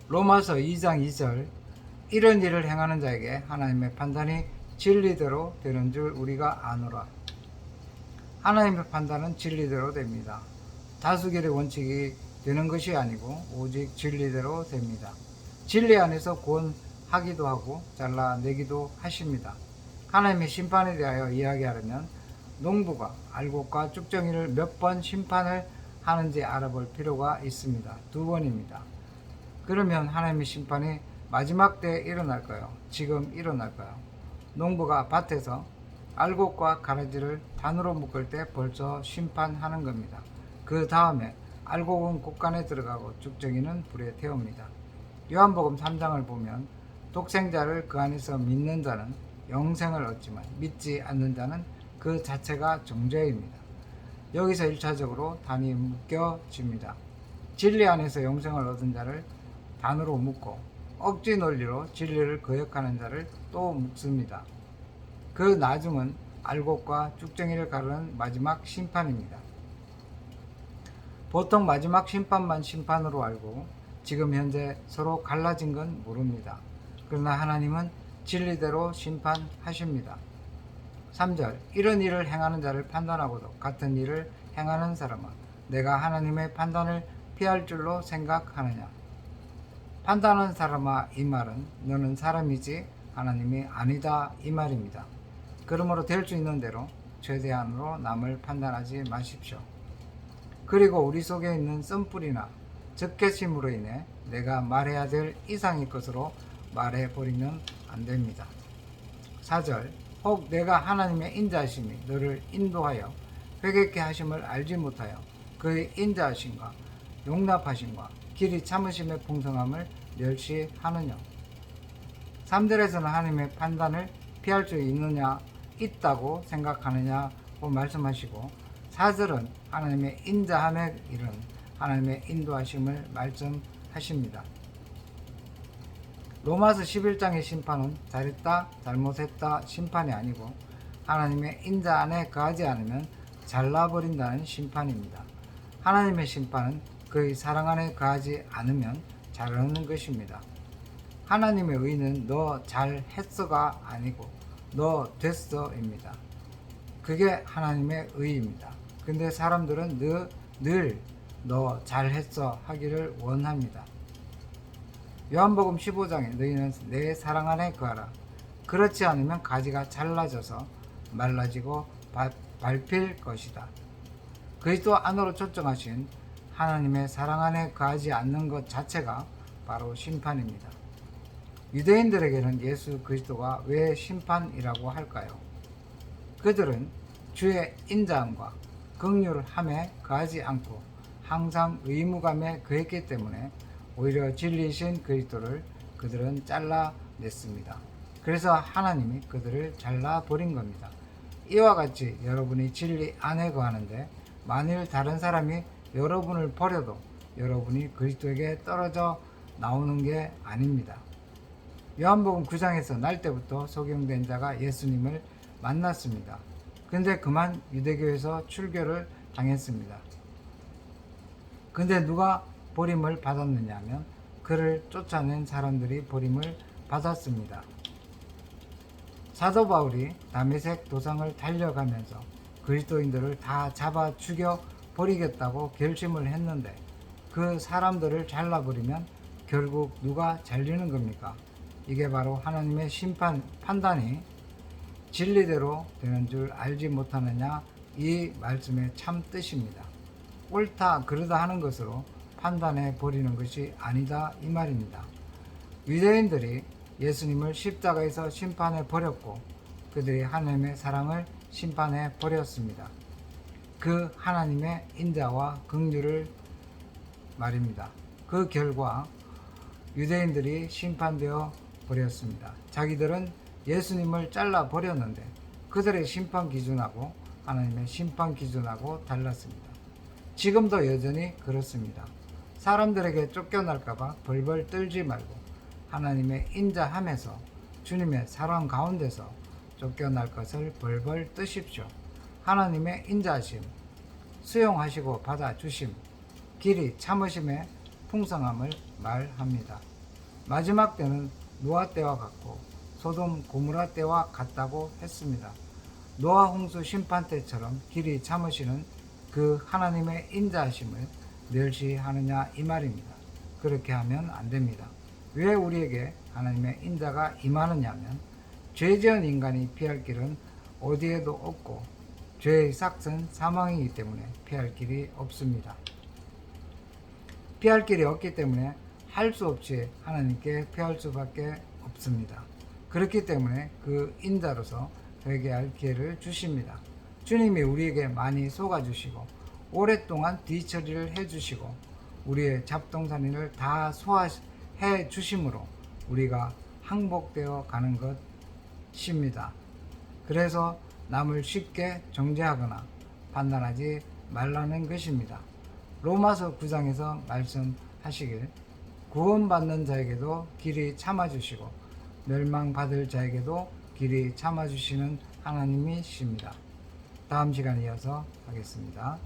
로마서 2장 2절 이런 일을 행하는 자에게 하나님의 판단이 진리대로 되는 줄 우리가 아노라. 하나님의 판단은 진리대로 됩니다. 다수결의 원칙이 되는 것이 아니고 오직 진리대로 됩니다. 진리 안에서 구원하기도 하고 잘라내기도 하십니다. 하나님의 심판에 대하여 이야기하려면 농부가 알곡과 쭉정이를 몇 번 심판을 하는지 알아볼 필요가 있습니다. 2번입니다. 그러면 하나님의 심판이 마지막 때에 일어날까요? 지금 일어날까요? 농부가 밭에서 알곡과 가라지를 단으로 묶을 때 벌써 심판하는 겁니다. 그 다음에 알곡은 곡간에 들어가고 쭉정이는 불에 태웁니다. 요한복음 3장을 보면 독생자를 그 안에서 믿는 자는 영생을 얻지만 믿지 않는 자는 그 자체가 정죄입니다. 여기서 1차적으로 단이 묶여집니다. 진리 안에서 영생을 얻은 자를 단으로 묶고 억지 논리로 진리를 거역하는 자를 또 묶습니다. 그 나중은 알곡과 쭉정이를 가르는 마지막 심판입니다. 보통 마지막 심판만 심판으로 알고 지금 현재 서로 갈라진 건 모릅니다. 그러나 하나님은 진리대로 심판하십니다. 3절 이런 일을 행하는 자를 판단하고도 같은 일을 행하는 사람아 내가 하나님의 판단을 피할 줄로 생각하느냐. 판단하는 사람아 이 말은 너는 사람이지 하나님이 아니다 이 말입니다. 그러므로 될 수 있는 대로 최대한으로 남을 판단하지 마십시오. 그리고 우리 속에 있는 썸뿌리나 적개심으로 인해 내가 말해야 될 이상의 것으로 말해버리면 안 됩니다. 4절 혹 내가 하나님의 인자하심이 너를 인도하여 회개케 하심을 알지 못하여 그의 인자하심과 용납하심과 길이 참으심의 풍성함을 멸시하느냐. 3절에서는 하나님의 판단을 피할 수 있다고 생각하느냐고 말씀하시고 4절은 하나님의 인자함에 이른 하나님의 인도하심을 말씀하십니다. 로마서 11장의 심판은 잘했다 잘못했다 심판이 아니고 하나님의 인자 안에 거하지 않으면 잘라버린다는 심판입니다. 하나님의 심판은 그의 사랑 안에 거하지 않으면 자르는 것입니다. 하나님의 의는 너 잘했어가 아니고 너 됐어입니다. 그게 하나님의 의입니다. 근데 사람들은 늘 너 잘했어 하기를 원합니다. 요한복음 15장에 너희는 내 사랑 안에 거하라. 그렇지 않으면 가지가 잘라져서 말라지고 밟힐 것이다. 그리스도 안으로 초청하신 하나님의 사랑 안에 거하지 않는 것 자체가 바로 심판입니다. 유대인들에게는 예수 그리스도가 왜 심판이라고 할까요? 그들은 주의 인자함과 긍휼함에 거하지 않고 항상 의무감에 거했기 때문에 오히려 진리이신 그리스도를 그들은 잘라냈습니다. 그래서 하나님이 그들을 잘라버린 겁니다. 이와 같이 여러분이 진리 안에 거하는데 만일 다른 사람이 여러분을 버려도 여러분이 그리스도에게 떨어져 나오는 게 아닙니다. 요한복음 9장에서 날 때부터 소경된 자가 예수님을 만났습니다. 근데 그만 유대교에서 출교를 당했습니다. 근데 누가 버림을 받았느냐 하면 그를 쫓아낸 사람들이 버림을 받았습니다. 사도 바울이 다메섹 도상을 달려가면서 그리스도인들을 다 잡아 죽여 버리겠다고 결심을 했는데 그 사람들을 잘라버리면 결국 누가 잘리는 겁니까? 이게 바로 하나님의 판단이 진리대로 되는 줄 알지 못하느냐 이 말씀의 참 뜻입니다. 옳다 그르다 하는 것으로 판단해 버리는 것이 아니다 이 말입니다. 유대인들이 예수님을 십자가에서 심판해 버렸고 그들이 하나님의 사랑을 심판해 버렸습니다. 그 하나님의 인자와 긍휼을 말입니다. 그 결과 유대인들이 심판되어 버렸습니다. 자기들은 예수님을 잘라 버렸는데 그들의 심판 기준하고 하나님의 심판 기준하고 달랐습니다. 지금도 여전히 그렇습니다. 사람들에게 쫓겨날까봐 벌벌 떨지 말고 하나님의 인자함에서 주님의 사랑 가운데서 쫓겨날 것을 벌벌 뜨십시오. 하나님의 인자하심, 수용하시고 받아주심, 길이 참으심의 풍성함을 말합니다. 마지막 때는 노아 때와 같고 소돔 고무라 때와 같다고 했습니다. 노아 홍수 심판 때처럼 길이 참으시는 그 하나님의 인자하심을 멸시하느냐 이 말입니다. 그렇게 하면 안 됩니다. 왜 우리에게 하나님의 인자가 임하느냐면 죄지은 인간이 피할 길은 어디에도 없고 죄의 삭은 사망이기 때문에 피할 길이 없습니다. 피할 길이 없기 때문에 할 수 없이 하나님께 피할 수밖에 없습니다. 그렇기 때문에 그 인자로서 회개할 기회를 주십니다. 주님이 우리에게 많이 속아주시고 오랫동안 뒤처리를 해주시고 우리의 잡동사니를 다 소화해 주심으로 우리가 항복되어 가는 것입니다. 그래서 남을 쉽게 정죄하거나 판단하지 말라는 것입니다. 로마서 9장에서 말씀하시길 구원받는 자에게도 길이 참아주시고 멸망받을 자에게도 길이 참아주시는 하나님이십니다. 다음 시간에 이어서 하겠습니다.